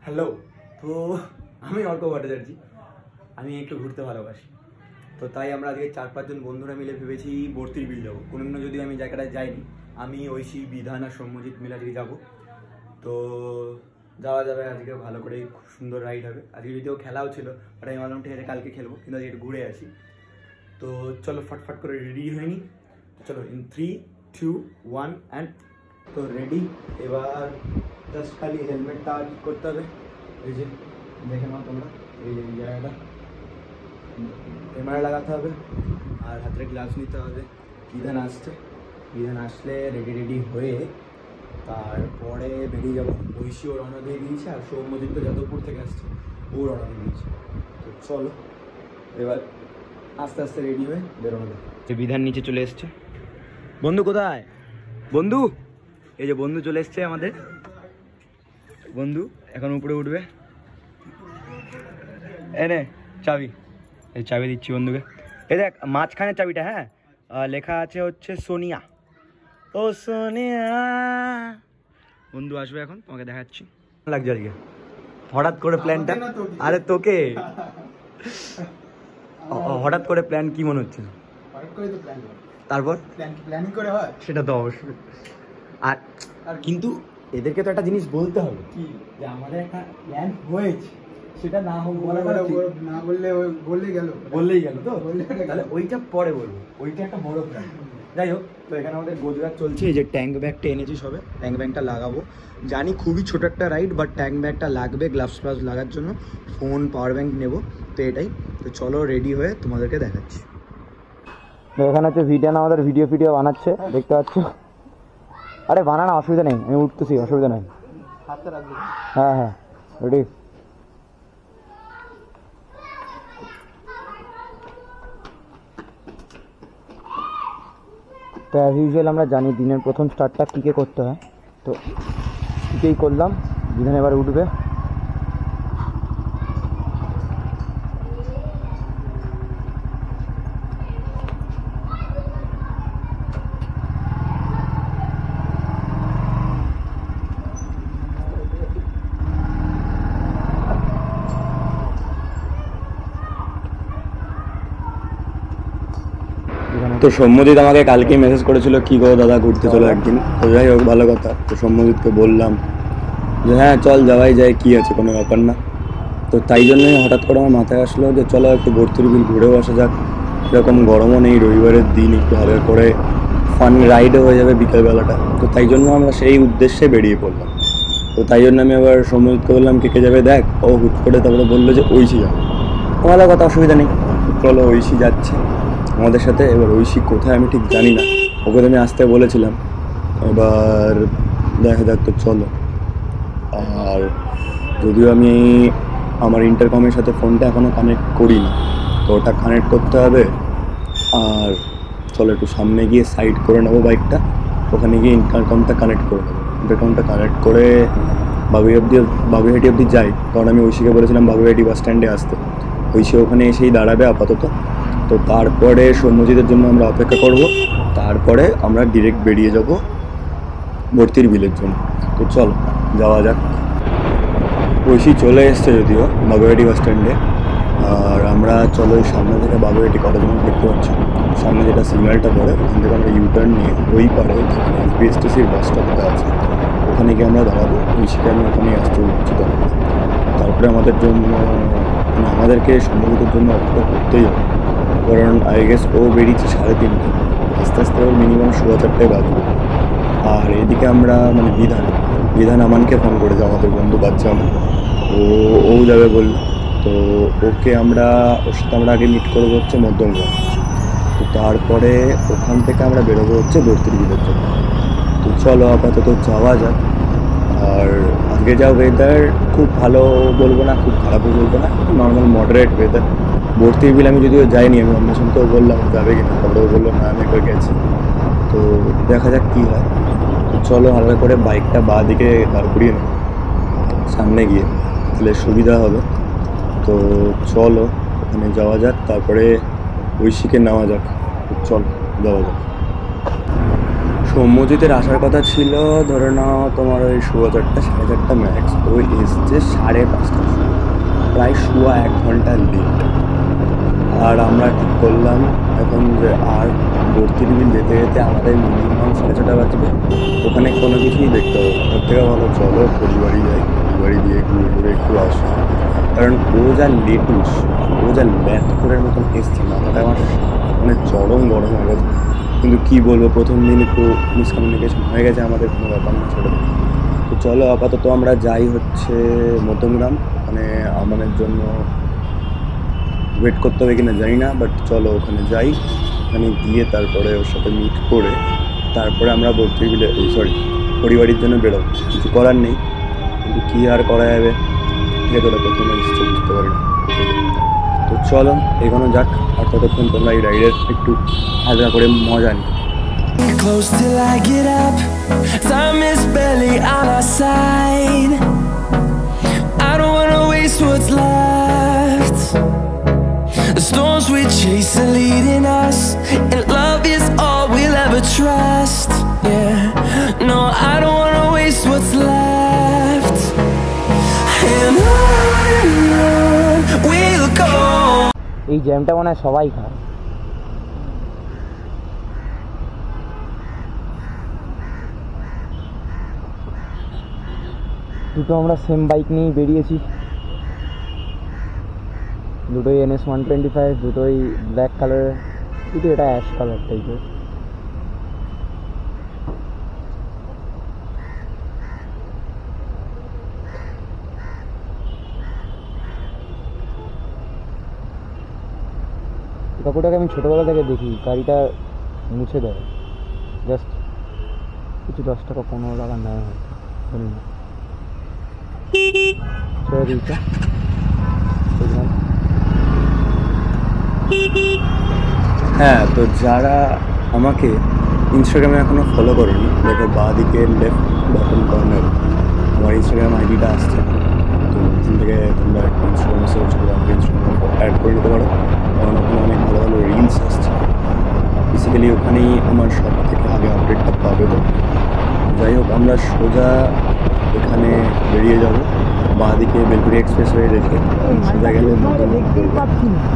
Hello, তো আমি অর্ক ভট্টাচার্য। আমি একটু ঘুরতে ভালোবাসি, তো তাই আমরা আজকে 4-5 জন বন্ধুরা মিলে ভেবেছি বর্তির বিল যাবো। কোনোদিনও যদি আমি জায়গাটায় যাইনি, আমি ঐশী, বিধান আর সৌম্যজিৎ মিলে আজকে যাবো। তো যাওয়া যাবে আজকে, ভালো করে, খুব সুন্দর রাইড হবে। আজকে যদিও খেলাও ছিল, বাট আমি ভাবলাম ঠিক আছে কালকে খেলবো, কিন্তু আজকে একটু ঘুরে আসি। তো চলো ফটফট করে রেডি হয়নি, চলো ইন 3, 2, 1 অ্যান্ড তো রেডি। এবার জাস্ট খালি হেলমেটটা ঠিক করতে হবে। এই যে দেখে নাও তোমরা, এই যে এই জায়গাটা ক্যামেরা লাগাতে হবে আর হাতের গ্লাভস নিতে হবে। বিধান আসছে, বিধান আসলে রেডি হয়ে তারপরে বেরিয়ে যাবো। ঐশী ও রওনা দিয়ে দিয়েছে, আর সৌম্যজিৎ তো যাদবপুর থেকে আসছে, ও রওনা দিয়ে দিয়েছে। তো চলো এবার আস্তে আস্তে রেডি হয়ে বেরোনো যাবে। বিধান নিচে চলে এসছে। বন্ধু কোথায়? বন্ধু, এই যে বন্ধু চলে এসছে আমাদের। বন্ধু এখন উপরে উঠবে। এনে চাবি, এই চাবি দিচ্ছি বন্ধুকে। এই দেখ মাঝখানের চাবিটা, হ্যাঁ লেখা আছে হচ্ছে সোনিয়া। ও সোনিয়া। বন্ধু আসবে এখন, তোমাকে দেখাচ্ছি। লাগছে আজকে হঠাৎ করে প্ল্যানটা? আরে তোকে হঠাৎ করে প্ল্যান কি মনে হচ্ছে? তারপর প্ল্যানিং করে হয় সেটা তো অবশ্যই। আর কিন্তু এদেরকে তো একটা জিনিস বলতে হবে, কি যে আমাদের একটা প্ল্যান হয়েছে, সেটা না হোক না বললেই গেল তো, তাহলে ওইটা পরে বলবো, ওইটা একটা বড় প্ল্যান। যাই হোক, তো এখানে আমাদের গোজগাছ চলছে। এই যে ট্যাঙ্ক ব্যাগটা এনেছি সবে, ট্যাঙ্ক ব্যাগটা লাগাবো। জানি খুবই ছোট একটা রাইড, বাট ট্যাঙ্ক ব্যাগটা লাগবে গ্লাভস ফ্লাভস লাগার জন্য। ফোন, পাওয়ার ব্যাঙ্ক নেবো, তো এটাই। তো চলো রেডি হয়ে তোমাদেরকে দেখাচ্ছি। এখানে হচ্ছে ভিডিয়ান আমাদের ভিডিও বানাচ্ছে, দেখতে পাচ্ছ। আরে বানানো অসুবিধা নেই, আমি উঠতেছি, অসুবিধা নেই। হ্যাঁ হ্যাঁ রেডি। তো অ্যাজ ইউজুয়াল আমরা জানি দিনের প্রথম স্টার্টটা কিকে করতে হয়, তো কিকেই করলাম। বিধান এবার উঠবে। তো সৌম্যজিৎ আমাকে কালকে মেসেজ করেছিল, কি গো দাদা ঘুরতে চলো একদিন। তো যাই হোক, ভালো কথা। তো সৌম্যজিৎকে বললাম যে হ্যাঁ চল, যাওয়াই যায়, কি আছে, কোনো ব্যাপার না। তো তাই জন্যই হঠাৎ করে আমার মাথায় আসলো যে চলো একটু বর্তির বিল ঘুরেও আসা যাক। এরকম গরমও নেই, রবিবারের দিন, একটু হালকা করে ফান রাইডও হয়ে যাবে বিকেলবেলাটা। তো তাই জন্য আমরা সেই উদ্দেশ্যে বেরিয়ে পড়লাম। তো তাই জন্য আমি আবার সৌম্যজিৎকে বললাম কে কে যাবে দেখ। ও হুট করে তারপরে বললো যে ঐশী যাবে। ভালো কথা, অসুবিধা নেই, চলো ঐশী যাচ্ছে আমাদের সাথে। এবার ঐশী কোথায় আমি ঠিক জানি না, ওকে তো আমি আসতে বলেছিলাম। এবার দেখা যাক, তো চলো। আর যদিও আমি আমার ইন্টারকমের সাথে ফোনটা এখনও কানেক্ট করিনি, তো ওটা কানেক্ট করতে হবে। আর চলো একটু সামনে গিয়ে সাইড করে নেবো বাইকটা, ওখানে গিয়ে ইন্টারকমটা কানেক্ট করে নেবো। ইন্টারকমটা কানেক্ট করে বাবুইহাটি অবধি যাই, কারণ আমি ঐশীকে বলেছিলাম বাবুইহাটি বাস স্ট্যান্ডে আসতে। ঐশী ওখানে এসেই দাঁড়াবে আপাতত। তো তারপরে সৌম্যজিতের জন্য আমরা অপেক্ষা করব, তারপরে আমরা ডিরেক্ট বেরিয়ে যাব বর্তির বিলের জন্য। তো চলো যাওয়া যাক। ঐশী চলে এসছে যদিও বাবুইহাটি বাস স্ট্যান্ডে। আর আমরা চলো ওই সামনে থেকে বাবুইহাটি কলেজ দেখতে পাচ্ছি, সামনে যেটা সিগন্যালটা পড়ে, ওখান থেকে আমরা ইউটার্ন নিয়ে ওই পারে বিএসটিসির বাস স্টপটা আছে, ওখানে গিয়ে আমরা দাঁড়াবো। ঐশীকে আমি ওখানেই আসতে উচিত। তারপরে আমাদের জন্য আমাদেরকে সৌম্যজিতের জন্য অপেক্ষা করতেই হবে, কারণ আই গেস ও বেরিয়েছে 3:30, আস্তে আস্তে ওর মিনিমাম 4:15 বাজবে। আর এদিকে আমরা মানে বিধান আমানকে ফোন করেছে, আমাদের বন্ধু বাচ্চা আমার, ও যাবে বলল। তো ওর সাথে আমরা আগে মিট করবো হচ্ছে মধ্যমগ্রাম। তো তারপরে ওখান থেকে আমরা বেরোবো হচ্ছে বর্তির বিলের জন্য। তো চলো আপাতত যাওয়া যাক। আর আজকে যা ওয়েদার, খুব ভালো বলবো না, খুব খারাপও বলবো না, নর্মাল মডারেট ওয়েদার। বর্তির বিল আমি যদিও যাইনি, আমি অন্বেষণকেও বললাম যাবে কিনা, তারপরেও বললো না আমি একবার গেছি। তো দেখা যাক কী হয়। তো চলো হালকা করে বাইকটা বাঁ দিকে দাঁড় করিয়ে নেব সামনে গিয়ে, তাহলে সুবিধা হবে। তো চলো ওখানে যাওয়া যাক, তারপরে ঐশীকে নেওয়া যাক। চল যাওয়া যাক। সৌম্যজিতের আসার কথা ছিল ধরে নাও তোমার ওই 4:30 4:30 ম্যাক্স, তো এসছে 5:30, প্রায় 1 ঘন্টা লেট। আর আমরা ঠিক করলাম এখন যে আর ভর্তির বিল যেতে যেতে আমাদের মিনিমাম 6:30 বাজবে, ওখানে কোনো কিছুই দেখতে হবে না। ওর থেকে ভালো চলো পরিবারই যাই, পরিবারই দিয়ে ঘুরে ঘুরে একটু আসি। কারণ ও যা লেটুস, ও যা ল্যাথকরের মতন এসছে, মাথাটা আমার মানে চরম গরম হয়ে গেছে। কিন্তু কী বলবো, প্রথম দিন একটু মিসকমিউনিকেশন হয়ে গেছে আমাদের, কোনো ব্যাপার না ছেড়ে। তো চলো আপাতত আমরা যাই হচ্ছে মধ্যমগ্রাম, মানে আমাদের জন্য ওয়েট করতে হবে কিনা জানি না, বাট চলো ওখানে যাই। ওখানে গিয়ে তারপরে ওর সাথে মিট করে তারপরে আমরা পরিবারের জন্য বেরোবো। কিছু করার নেই, কিন্তু কী আর করা যাবে, ঠিক আছে, ওরা প্রথমে নিশ্চয় বুঝতে পারি না। তো চলো এগোনো যাক, আর ততক্ষণ তোমরা এই রাইডের একটু হালকা করে মজা নিই। Close till I get up, time is barely on our side. I don't wanna waste what's left. The storms we chase are leading us, and love is all we'll ever trust. Yeah, no, I don't wanna waste what's left. And on we'll go. এই জ্যামটা মনে হয় সবাই খায়। দুটো আমরা same bike নিয়েই বেরিয়েছি, দুটোই NS 125, দুটোই ব্ল্যাক কালারের, কিন্তু এটা অ্যাশ কালার টাইপের। কাকুটাকে আমি ছোটোবেলা থেকে দেখি গাড়িটা মুছে দেয়, জাস্ট কিছু 10 টাকা 15 টাকা নেয় হয়তো, জানি না। হ্যাঁ, তো যারা আমাকে ইনস্টাগ্রামে এখনও ফলো করেনি, দেখো বাঁ দিকে লেফট বটম কর্নার আমার ইনস্টাগ্রাম আইডিটা আসছে। তো ওখান থেকে তোমরা একটা ইনস্টাগ্রামে সার্চ করে আমাকে ইনস্টাগ্রামে অ্যাড করে নিতে পারো, কারণ ওখানে অনেক ভালো ভালো রিলস আসছে। বেসিক্যালি ওখানেই আমার সব থেকে আগে আপডেটটা পাবে। তো যাই হোক, আমরা সোজা এখানে বেরিয়ে যাব, বাঁ দিকে বেলগুড়ি এক্সপ্রেসওয়ে রেখে সোজা গেলে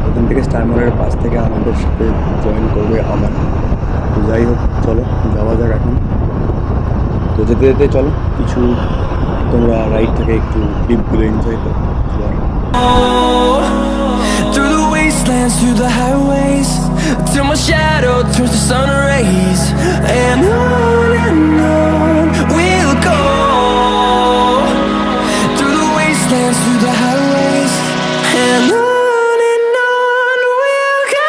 ওখান থেকে স্টার মলের পাশ থেকে আমাদের সাথে জয়েন করবে আমার। তো যাই হোক, চলো যাওয়া যাক এখন। তো যেতে যেতে চলো কিছু তোমরা রাইড থেকে একটু ক্লিপগুলো এনজয় করো। Through the wastelands, through the highways, till my shadow turns to sun rays, and on we'll go. Through the wastelands, through the highways, and on we'll go.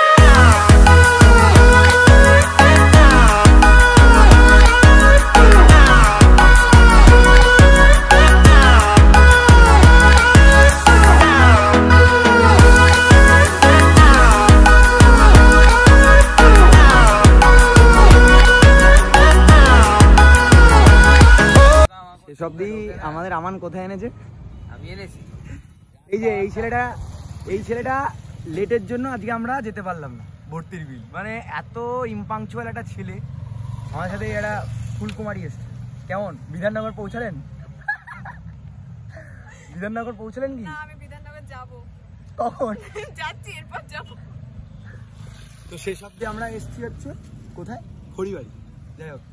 শেষ অব্দি আমাদের আমান কোথায় এনেছে? আমি এনেছি। এই যে এই ছেলেটা লেটের জন্য আজকে আমরা যেতে পারলাম না ভর্তির বিল, মানে এত ইম্পাংচুয়াল একটা ছেলে। আমার সাথে একটা ফুলকুমারী এসছে। কেমন বিধাননগর পৌঁছালেন? বিধাননগর পৌঁছালেন কি? না, আমি বিধাননগর যাব। কখন যাচ্ছি, এরপর যাব। তো শেষ অব্দি আমরা এসছি হচ্ছে কোথায়? খড়িবাড়ি। যাই হোক,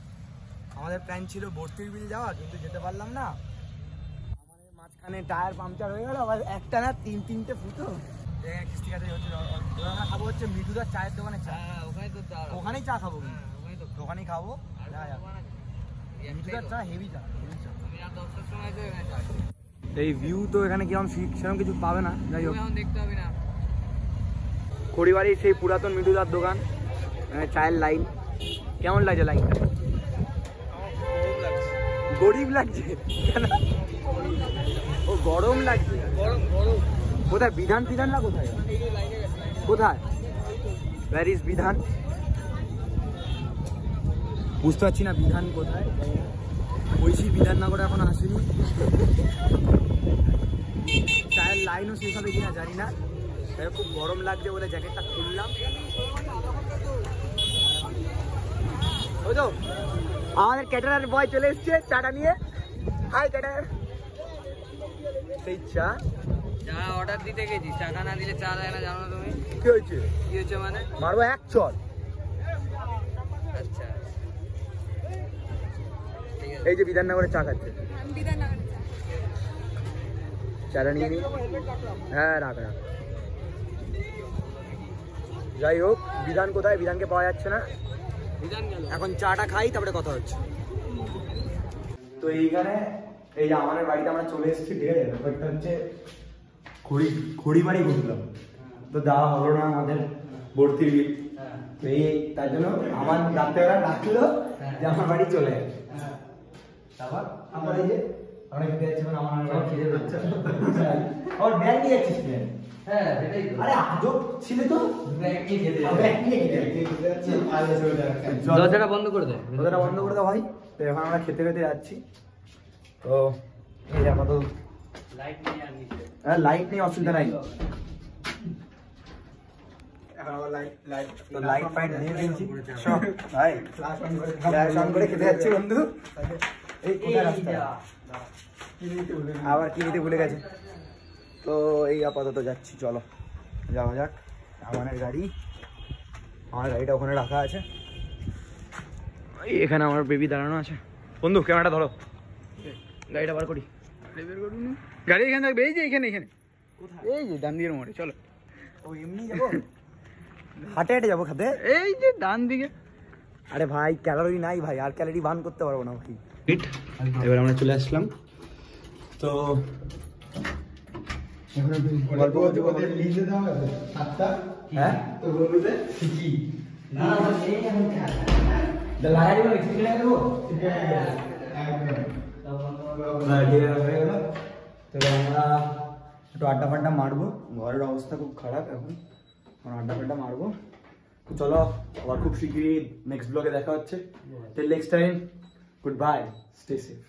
আমাদের প্ল্যান ছিল ভর্তির বিল যাওয়া, কিন্তু যেতে পারলাম না। আমাদের মাঝখানে টায়ার পাংচার হয়ে গেল, আবার একটা না তিনটে ফুটো। ঠিক আছে, আমরা খাবো হচ্ছে মৃদুদার চায়ের দোকানে চা। ওখানেই চা খাবো, ওখানেই খাবো। মৃদুদার চা হেভি চা। এই ভিউ তো এখানে কিরকম সেরকম কিছু পাবে না। যাই হোক, দেখতে হবে না। খড়িবাড়ির সেই পুরাতন মৃদুদার দোকান, চায়ের লাইন। কেমন লাগছে লাইনটা? গরিব লাগছে কেন? ও গরম লাগছে। কোথায় বিধান না? কোথায় where is বিধান? বুঝতে পারছি না বিধান কোথায়। বলছি বিধাননগরে এখন আসেনি। চায়ের লাইনও শেষ হবে কিনা জানি না। খুব গরম লাগছে বলে জ্যাকেটটা খুললাম। ওই তো আমাদের ক্যাটারার বয় চলে এসছে চাটা নিয়ে। হাই ক্যাটার। সেই চা চা অর্ডার দিতে গেছি, টাকা না দিলে চা দেয় না, জানো না তুমি? কি হয়েছে? কি হচ্ছে মানে? মারবো এক চল। আচ্ছা ঠিক আছে। এই যে বিধাননগরে চা খাচ্ছে, আমি বিধাননগরে চা। চাটা নিয়ে নি। হ্যাঁ রাখ রাখ। যাই হোক, বিধান কোথায়? বিধানকে পাওয়া যাচ্ছে না। বিধান গেল। এখন চাটা খাই, তারপরে কথা হচ্ছে। তো এইখানে এই যে আমাদের বাড়িতে আমরা চলে এসেছি, ঠিক আছে? ব্যাপারটা হচ্ছে খড়ি বাড়ি ঘুরলাম, তো দেওয়া হলো না আমাদের ভর্তির বিল। তো এই তার জন্য আমার রাত্রেবেলা ডাকলো যে আমার বাড়ি চলে যায়। তারপর আমরা এই যে আমরা খেতে যাচ্ছি, মানে আমার খিদে পাচ্ছে। আমার ব্যাগ নিয়ে যাচ্ছিস? হ্যাঁ সেটাই তো। আরে আজব ছিলে তো। ব্যাগ নিয়ে খেতে ব্যাগ নিয়ে যাচ্ছি। দরজাটা বন্ধ করে দে। ওটা বন্ধ করে দাও ভাই। তো এখন আমরা খেতে খেতে যাচ্ছি। তো এই আপাতত লাইট নিয়ে আর নিচে। হ্যাঁ লাইট নেই, অসুবিধা নাই। তো লাইট ফাইট নিয়ে নিয়েছি ভাই, ফ্ল্যাশ অন করে খেতে যাচ্ছি বন্ধু। এই কোথায় রাস্তা? আবার কি নিতে ভুলে গেছে। তো এই আপাতত যাচ্ছি, চলো যাওয়া যাক। আমার গাড়িটা ওখানে রাখা আছে। এখানে আমার বেবি দাঁড়ানো আছে। বন্ধু ক্যামেরাটা ধরো, গাড়িটা বার করি। গাড়ি এখানে থাকবে, এই যে এখানে এই যে ডান দিকের মোড়ে, চলো। ও এমনি যাবো, হাটে হাটে যাবো খাতে। এই যে ডান দিকে। আরে ভাই ক্যালোরি নাই ভাই, আর ক্যালোরি বার্ন করতে পারবো না ভাই। এবার আমরা চলে আসলাম। তো হ্যাঁ তো বলতে কি না লাগাই দেবো, ঠিক আছে দেবো। তো আমরা একটু আড্ডা ফাড্ডা মারবো, ঘরের অবস্থা খুব খারাপ এখন। আড্ডা ফাড্ডা মারবো, চলো আবার খুব শিগগিরই নেক্সট ব্লগে দেখা হচ্ছে। Till next time, good bye, stay safe.